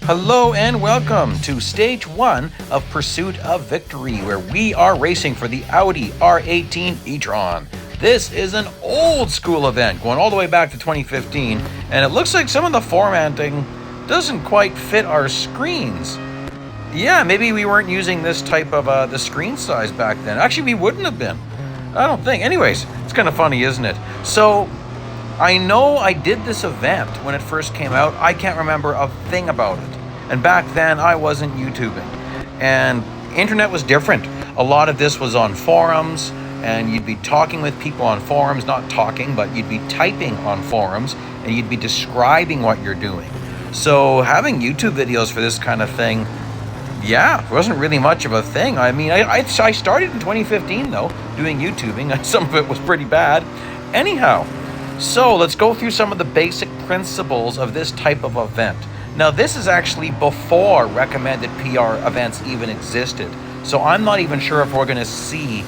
Hello and welcome to Stage 1 of Pursuit of Victory, where we are racing for the Audi R18 e-tron. This is an old school event going all the way back to 2015, and it looks like some of the formatting doesn't quite fit our screens. Yeah, maybe we weren't using this type of the screen size back then. Actually, we wouldn't have been. I don't think. Anyways, it's kind of funny, isn't it? So, I know I did this event when it first came out. I can't remember a thing about it. And back then, I wasn't YouTubing. And internet was different. A lot of this was on forums, and you'd be talking with people on forums, not talking, but you'd be typing on forums, and you'd be describing what you're doing. So having YouTube videos for this kind of thing, yeah, wasn't really much of a thing. I mean, I started in 2015, though, doing YouTubing. Some of it was pretty bad. Anyhow, so let's go through some of the basic principles of this type of event. Now, this is actually before recommended PR events even existed. So I'm not even sure if we're going to see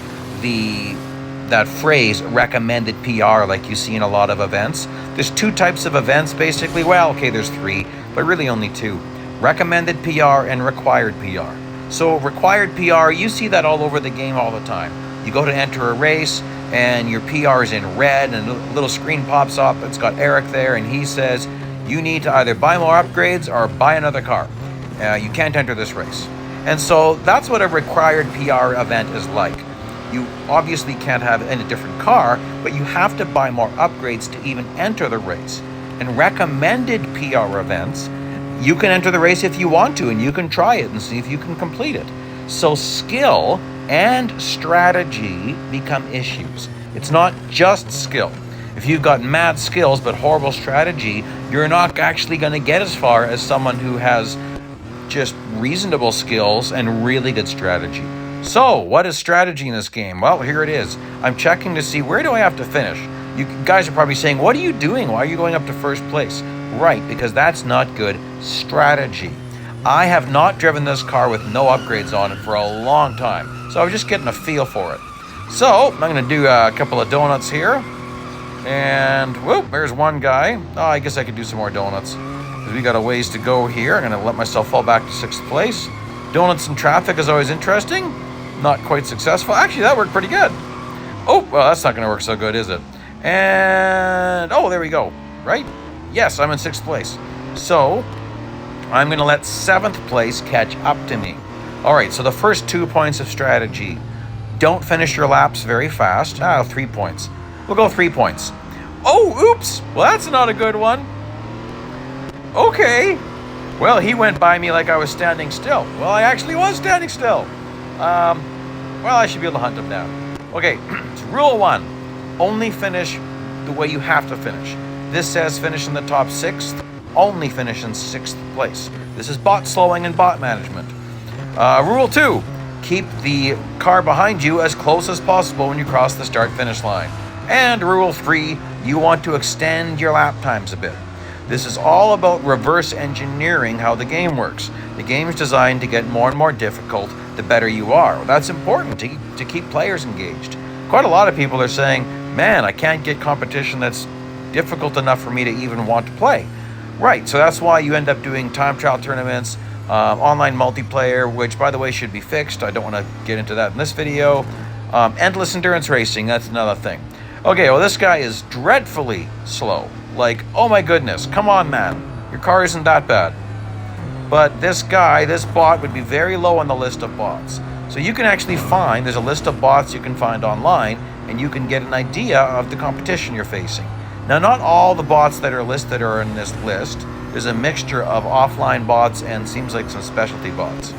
that phrase, recommended PR, like you see in a lot of events. There's two types of events, basically. Well, okay, there's three, but really only two. Recommended PR and required PR. So required PR, you see that all over the game all the time. You go to enter a race, and your PR is in red, and a little screen pops up. It's got Eric there, and he says, you need to either buy more upgrades or buy another car. You can't enter this race. And so that's what a required PR event is like. You obviously can't have any different car, but you have to buy more upgrades to even enter the race. And recommended PR events, you can enter the race if you want to, and you can try it and see if you can complete it. So skill and strategy become issues. It's not just skill. If you've got mad skills but horrible strategy, you're not actually going to get as far as someone who has just reasonable skills and really good strategy. So, what is strategy in this game? Well, here it is. I'm checking to see, where do I have to finish? You guys are probably saying, what are you doing? Why are you going up to first place? Right, because that's not good strategy. I have not driven this car with no upgrades on it for a long time, so I was just getting a feel for it. So, I'm going to do a couple of donuts here. And, whoop, there's one guy. Oh, I guess I could do some more donuts, because we got a ways to go here. I'm going to let myself fall back to 6th place. Donuts in traffic is always interesting. Not quite successful. Actually, that worked pretty good. Oh, well, that's not going to work so good, is it? And, oh, there we go. Right? Yes, I'm in 6th place. So, I'm going to let 7th place catch up to me. All right, so the first 2 points of strategy. Don't finish your laps very fast. 3 points. We'll go 3 points. Oh, oops. Well, that's not a good one. Okay. Well, he went by me like I was standing still. Well, I actually was standing still. Well, I should be able to hunt him down. Okay, so rule 1. Only finish the way you have to finish. This says finish in the top 6th. Only finish in 6th place. This is bot slowing and bot management. Rule 2. Keep the car behind you as close as possible when you cross the start-finish line. And rule 3, you want to extend your lap times a bit. This is all about reverse engineering how the game works. The game is designed to get more and more difficult the better you are. That's important to keep players engaged. Quite a lot of people are saying, man, I can't get competition that's difficult enough for me to even want to play. Right, so that's why you end up doing time trial tournaments, online multiplayer, which, by the way, should be fixed. I don't want to get into that in this video. Endless endurance racing, that's another thing. Okay, well, this guy is dreadfully slow. Like, oh my goodness, come on, man. Your car isn't that bad. But this guy, this bot, would be very low on the list of bots. So you can actually find, there's a list of bots you can find online, and you can get an idea of the competition you're facing. Now, not all the bots that are listed are in this list. There's a mixture of offline bots and seems like some specialty bots.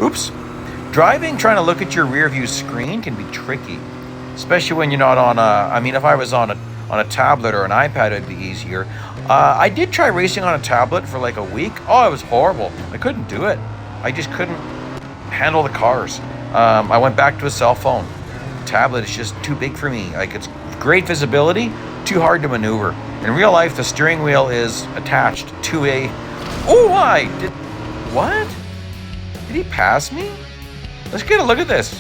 Oops. Driving, trying to look at your rear view screen can be tricky. Especially when you're not on if I was on a tablet or an iPad, it'd be easier. I did try racing on a tablet for like a week. Oh, it was horrible. I couldn't do it. I just couldn't handle the cars. I went back to a cell phone. Tablet is just too big for me. Like, it's great visibility, too hard to maneuver. In real life, the steering wheel is attached to a... Oh, my! What? Did he pass me? Let's get a look at this.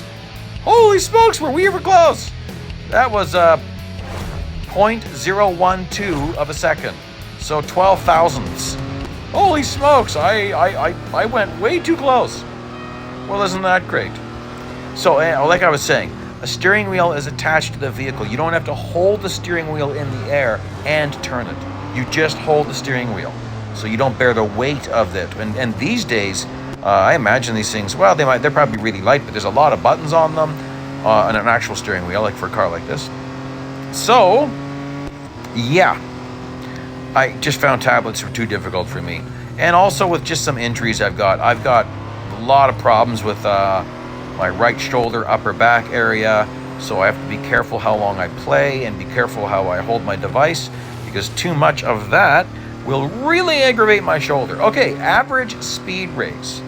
Holy smokes, were we ever close? That was 0.012 of a second. So 12 thousandths. Holy smokes, I went way too close. Well, isn't that great? So, like I was saying, a steering wheel is attached to the vehicle. You don't have to hold the steering wheel in the air and turn it. You just hold the steering wheel, so you don't bear the weight of it. And these days, I imagine these things, well, they're probably really light, but there's a lot of buttons on them, on an actual steering wheel, like for a car like this. So, yeah, I just found tablets were too difficult for me. And also with just some injuries I've got a lot of problems with my right shoulder, upper back area. So I have to be careful how long I play and be careful how I hold my device, because too much of that will really aggravate my shoulder. Okay, average speed race.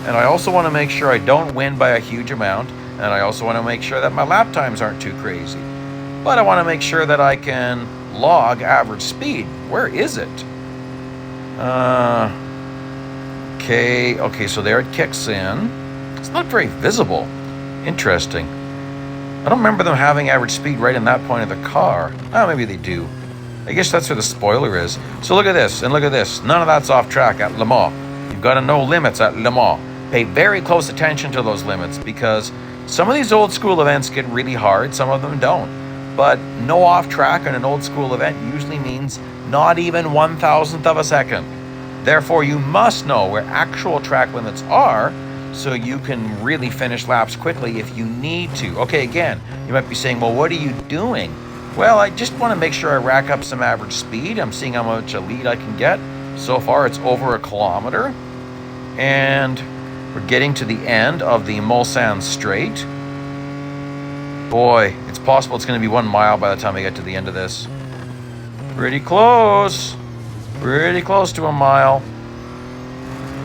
And I also want to make sure I don't win by a huge amount. And I also want to make sure that my lap times aren't too crazy. But I want to make sure that I can log average speed. Where is it? Okay, so there it kicks in. It's not very visible. Interesting. I don't remember them having average speed right in that point of the car. Oh, maybe they do. I guess that's where the spoiler is. So look at this, and look at this. None of that's off track at Le Mans. You've got to know limits at Le Mans. Pay very close attention to those limits, because some of these old school events get really hard, some of them don't. But no off track in an old school event usually means not even 1,000th of a second. Therefore, you must know where actual track limits are, so you can really finish laps quickly if you need to. Okay, again, you might be saying, well, what are you doing? Well, I just want to make sure I rack up some average speed. I'm seeing how much a lead I can get. So far, it's over 1 kilometer. And we're getting to the end of the Mulsanne Straight. Boy, it's possible it's going to be 1 mile by the time I get to the end of this. Pretty close. Pretty close to 1 mile.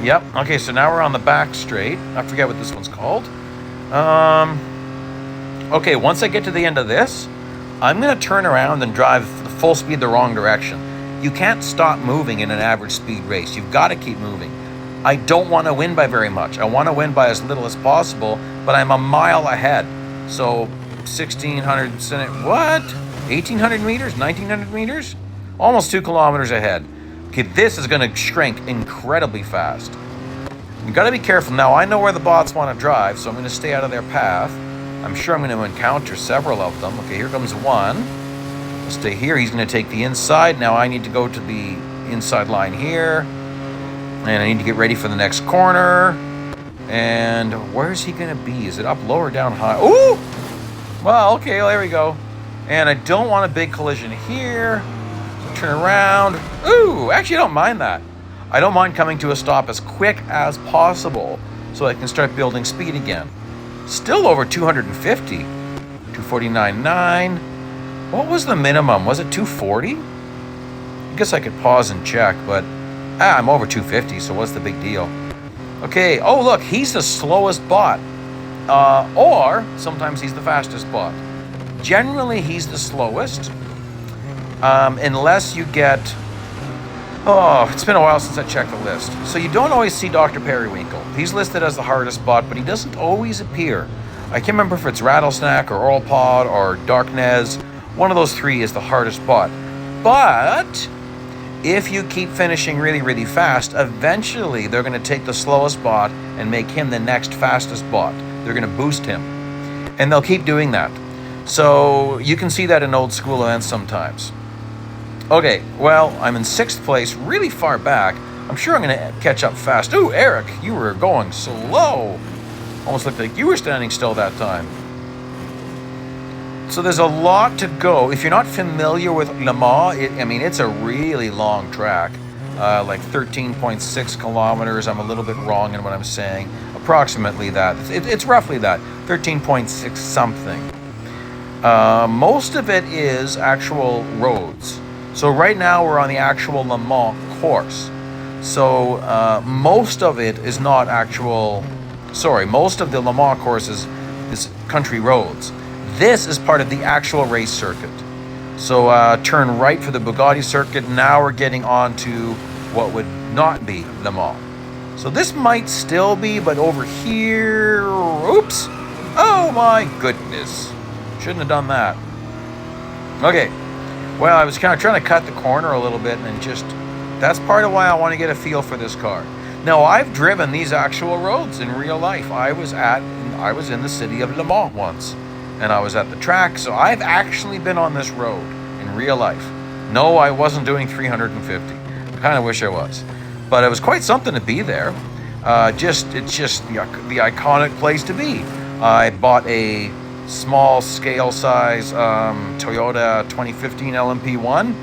Yep. Okay, so now we're on the back straight. I forget what this one's called. Okay, once I get to the end of this, I'm going to turn around and drive full speed the wrong direction. You can't stop moving in an average speed race. You've got to keep moving. I don't want to win by very much. I want to win by as little as possible, but I'm 1 mile ahead. So 1,600, what? 1,800 meters? 1,900 meters? Almost 2 kilometers ahead. Okay, this is going to shrink incredibly fast. You've got to be careful. Now, I know where the bots want to drive, so I'm going to stay out of their path. I'm sure I'm going to encounter several of them. Okay, here comes one. I'll stay here. He's going to take the inside. Now I need to go to the inside line here. And I need to get ready for the next corner. And where's he going to be? Is it up, low, or down, high? Ooh! Well, okay, well, there we go. And I don't want a big collision here. So turn around. Ooh, actually, I don't mind that. I don't mind coming to a stop as quick as possible so I can start building speed again. Still over 250. 249.9. What was the minimum? Was it 240? I guess I could pause and check, but I'm over 250, so what's the big deal? Okay, oh look, he's the slowest bot. Or sometimes he's the fastest bot. Generally, he's the slowest. Unless you get... Oh, it's been a while since I checked the list. So you don't always see Dr. Periwinkle. He's listed as the hardest bot, but he doesn't always appear. I can't remember if it's Rattlesnake or Oralpod or Darknez. One of those three is the hardest bot. But if you keep finishing really, really fast, eventually they're going to take the slowest bot and make him the next fastest bot. They're going to boost him. And they'll keep doing that. So you can see that in old school events sometimes. Okay, well, I'm in 6th place, really far back. I'm sure I'm going to catch up fast. Ooh, Eric, you were going slow. Almost looked like you were standing still that time. So there's a lot to go. If you're not familiar with Le Mans, it's a really long track. Like 13.6 kilometers. I'm a little bit wrong in what I'm saying. Approximately that. It's roughly that. 13.6 something. Most of it is actual roads. So right now we're on the actual Le Mans course. So most of it is not actual... Sorry, most of the Le Mans course is country roads. This is part of the actual race circuit. So turn right for the Bugatti circuit. Now we're getting on to what would not be Le Mans. So this might still be, but over here... Oops! Oh my goodness. Shouldn't have done that. Okay. Well, I was kind of trying to cut the corner a little bit and then just That's part of why I want to get a feel for this car. Now, I've driven these actual roads in real life. I was in the city of Le Mans once, and I was at the track, so I've actually been on this road in real life. No, I wasn't doing 350. I kind of wish I was, but it was quite something to be there. It's just the iconic place to be. I bought a small scale size Toyota 2015 LMP1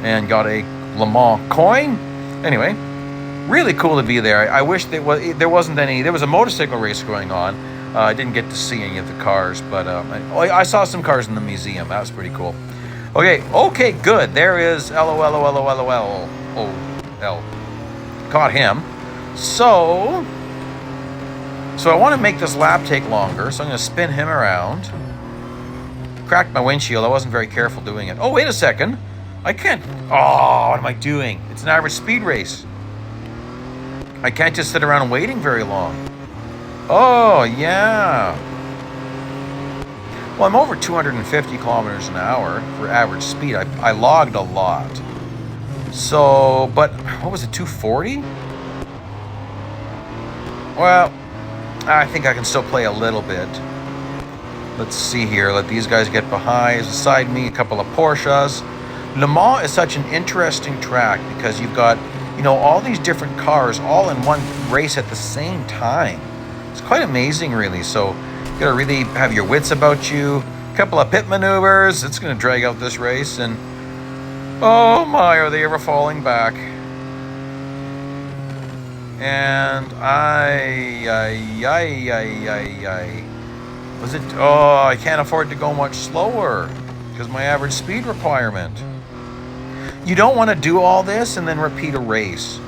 and got a Le Mans coin. Anyway, really cool to be there. I wish there wasn't any. There was a motorcycle race going on. I didn't get to see any of the cars, but I saw some cars in the museum. That was pretty cool. Okay, good. There is LOL. Caught him. So I want to make this lap take longer, so I'm going to spin him around. Cracked my windshield. I wasn't very careful doing it. Oh, wait a second. I can't. Oh, what am I doing? It's an average speed race. I can't just sit around waiting very long. Oh, yeah. Well, I'm over 250 kilometers an hour for average speed. I logged a lot. So, but what was it, 240? Well, I think I can still play a little bit. Let's see here. Let these guys get beside me. A couple of Porsches. Le Mans is such an interesting track because you've got, all these different cars all in one race at the same time. It's quite amazing, really. So you gotta really have your wits about you. A couple of pit maneuvers. It's gonna drag out this race, and oh my, are they ever falling back? And was it? Oh, I can't afford to go much slower because my average speed requirement. You don't want to do all this and then repeat a race.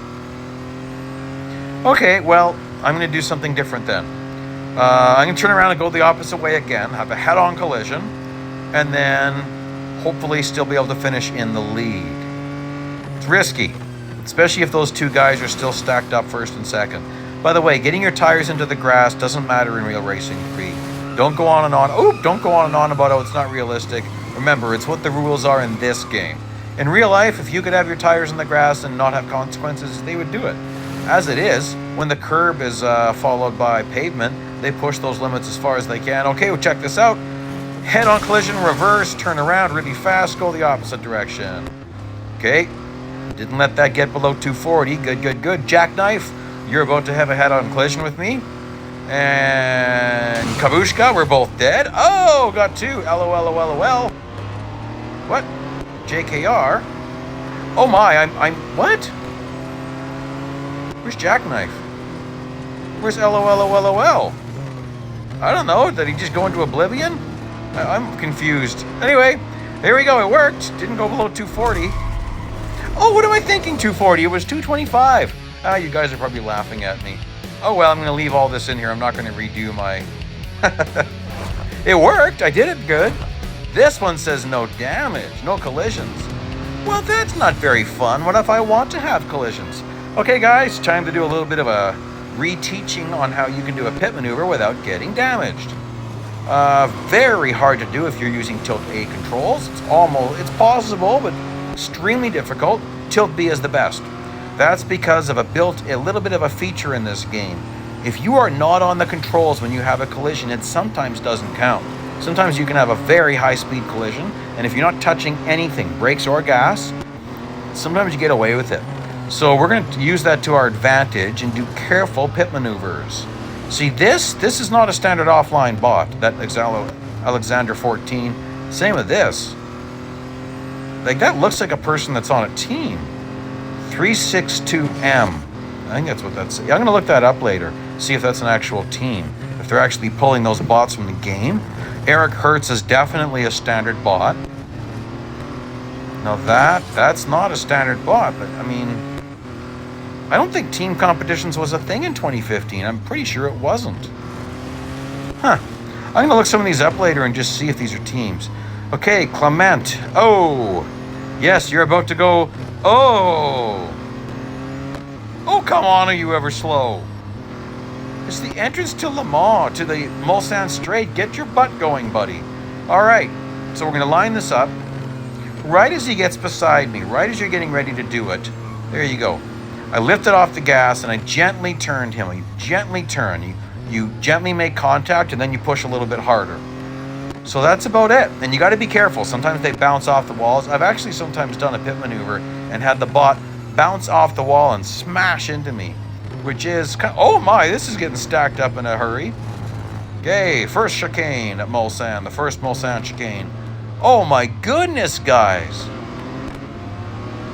Okay, well, I'm going to do something different then. I'm going to turn around and go the opposite way again, have a head-on collision, and then hopefully still be able to finish in the lead. It's risky, especially if those two guys are still stacked up first and second. By the way, getting your tires into the grass doesn't matter in real racing. Don't go on and on. Don't go on and on about, it's not realistic. Remember, it's what the rules are in this game. In real life, if you could have your tires in the grass and not have consequences, they would do it. As it is, when the curb is followed by pavement, they push those limits as far as they can. Okay, well, check this out. Head-on collision, reverse, turn around really fast, go the opposite direction. Okay, didn't let that get below 240. Good. Jackknife, you're about to have a head-on collision with me. And Kabushka, we're both dead. Oh, got two. LOL. What? JKR? Oh my, I'm what? Where's Jackknife? Where's LOL? I don't know. Did he just go into oblivion? I'm confused. Anyway, there we go. It worked. Didn't go below 240. Oh, what am I thinking 240? It was 225. You guys are probably laughing at me. Oh, well, I'm going to leave all this in here. I'm not going to redo my... It worked. I did it good. This one says no damage, no collisions. Well, that's not very fun. What if I want to have collisions? Okay, guys, time to do a little bit of a reteaching on how you can do a pit maneuver without getting damaged. Very hard to do if you're using Tilt A controls. It's possible, but extremely difficult. Tilt B is the best. That's because of a little bit of a feature in this game. If you are not on the controls when you have a collision, it sometimes doesn't count. Sometimes you can have a very high-speed collision, and if you're not touching anything, brakes or gas, sometimes you get away with it. So we're going to use that to our advantage and do careful pit maneuvers. See, this is not a standard offline bot, that Alexander 14. Same with this. Like, that looks like a person that's on a team. 362M. I think that's what that's... I'm going to look that up later, see if that's an actual team. If they're actually pulling those bots from the game. Eric Hertz is definitely a standard bot. Now that's not a standard bot, but I mean, I don't think team competitions was a thing in 2015. I'm pretty sure it wasn't. I'm going to look some of these up later and just see if these are teams. Okay, Clement. Oh, yes, you're about to go. Oh, come on, are you ever slow? It's the entrance to Le Mans, to the Mulsanne Straight. Get your butt going, buddy. All right, so we're going to line this up. Right as he gets beside me, right as you're getting ready to do it, There you go. I lifted off the gas and I gently turned him. You gently turn. You gently make contact and then you push a little bit harder. So that's about it. And you got to be careful. Sometimes they bounce off the walls. I've actually sometimes done a pit maneuver and had the bot bounce off the wall and smash into me, which is, oh my, this is getting stacked up in a hurry. Okay, first chicane at Mulsanne, the first Mulsanne chicane. Oh my goodness, guys.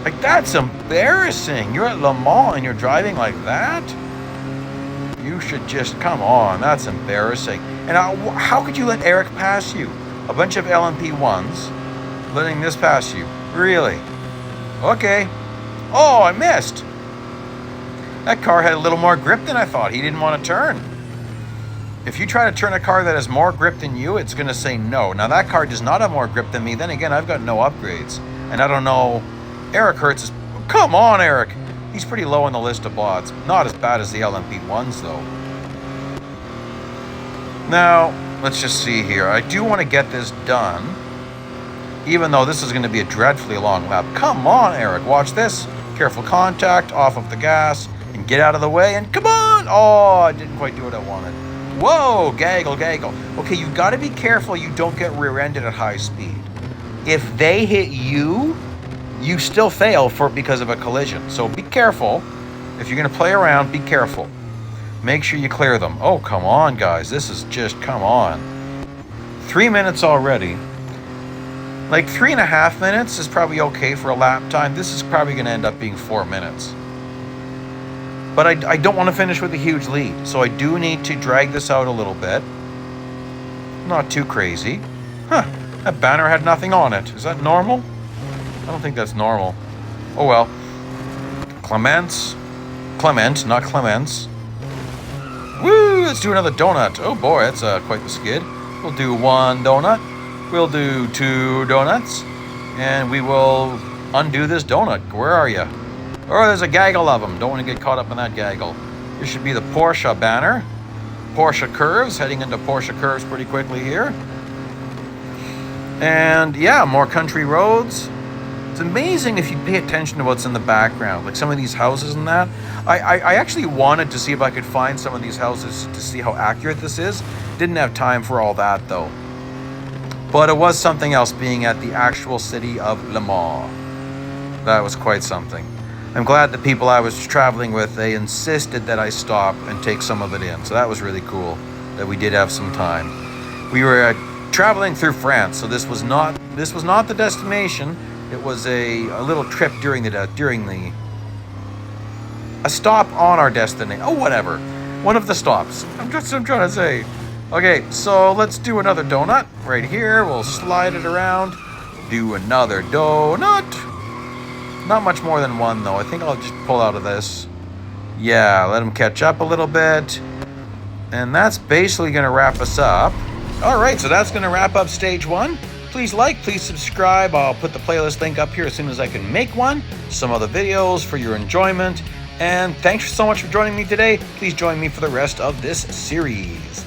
Like, that's embarrassing. You're at Le Mans and you're driving like that? You should just, come on, that's embarrassing. And how could you let Eric pass you? A bunch of LMP1s letting this pass you. Really? Okay. Oh, I missed. That car had a little more grip than I thought. He didn't want to turn. If you try to turn a car that has more grip than you, it's going to say no. Now, that car does not have more grip than me. Then again, I've got no upgrades. And I don't know. Eric Hertz is... Come on, Eric. He's pretty low on the list of bots. Not as bad as the LMP1s, though. Now, let's just see here. I do want to get this done, even though this is going to be a dreadfully long lap. Come on, Eric. Watch this. Careful contact, off of the gas, and get out of the way, and come on! Oh, I didn't quite do what I wanted. Whoa, gaggle. Okay, you got to be careful you don't get rear-ended at high speed. If they hit you, you still fail because of a collision. So be careful. If you're going to play around, be careful. Make sure you clear them. Oh, come on, guys. This is just, come on. 3 minutes already. Like 3.5 minutes is probably okay for a lap time. This is probably going to end up being 4 minutes. But I don't want to finish with a huge lead. So I do need to drag this out a little bit. Not too crazy. Huh. That banner had nothing on it. Is that normal? I don't think that's normal. Oh well. Clement, not Clements. Woo! Let's do another donut. Oh boy, that's quite the skid. We'll do 1 donut. We'll do 2 donuts. And we will undo this donut. Where are you? Oh, there's a gaggle of them. Don't want to get caught up in that gaggle. This should be the Porsche banner. Porsche curves, heading into Porsche curves pretty quickly here. And yeah, more country roads. It's amazing if you pay attention to what's in the background, like some of these houses and that. I actually wanted to see if I could find some of these houses to see how accurate this is. Didn't have time for all that though. But it was something else being at the actual city of Le Mans. That was quite something. I'm glad the people I was traveling with, they insisted that I stop and take some of it in. So that was really cool that we did have some time. We were traveling through France, so this was not the destination. It was a little trip during a stop on our destination. Oh, whatever. One of the stops. I'm trying to say. Okay, so let's do another donut right here. We'll slide it around. Do another donut. Not much more than 1, though. I think I'll just pull out of this. Yeah, let them catch up a little bit. And that's basically going to wrap us up. All right, so that's going to wrap up stage 1. Please like, please subscribe. I'll put the playlist link up here as soon as I can make one. Some other videos for your enjoyment. And thanks so much for joining me today. Please join me for the rest of this series.